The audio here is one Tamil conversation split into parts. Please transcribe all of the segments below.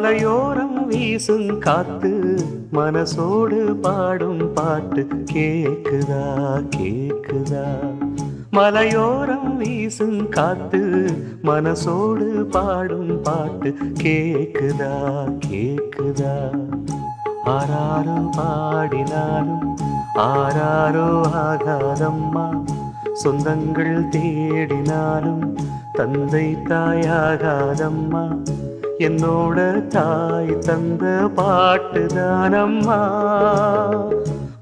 மலையோரம் வீசும் காத்து மனசோடு பாடும் பாட்டு கேக்குதா கேக்குதா. மலையோரம் வீசும் காத்து மனசோடு பாடும் பாட்டு கேக்குதா கேக்குதா. ஆராரோ பாடினாலும் ஆராரோ ஆகாதம்மா, சொந்தங்கள் தேடினாலும் தந்தை தாயாகாதம்மா. என்னோட தாய் தந்த பாட்டுதானம்மா.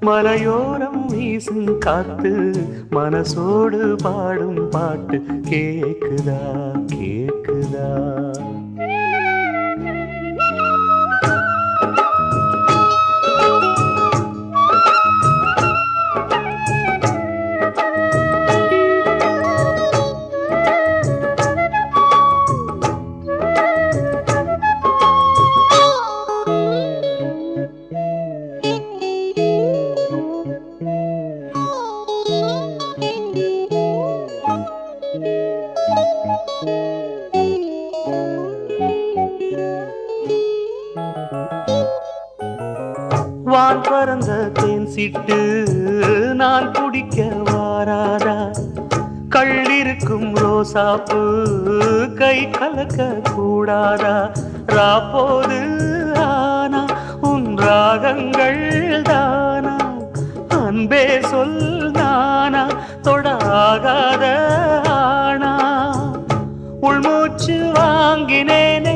மலையோரம் வீசும் காத்து மனசோடு பாடும் பாட்டு கேக்குதா கேக்குதா. வான் பறந்த தேன் சிட்டு நான் குடிக்க வாராதா. கள்ளிருக்கும் ரோசாப்பு கை கலக்க கூடாதா. ராப்போது ஆனா உன் ராகங்கள் தானா, அன்பே சொல் நானா தொடாகாத ஆனா. உள்மூச்சு வாங்கினேனே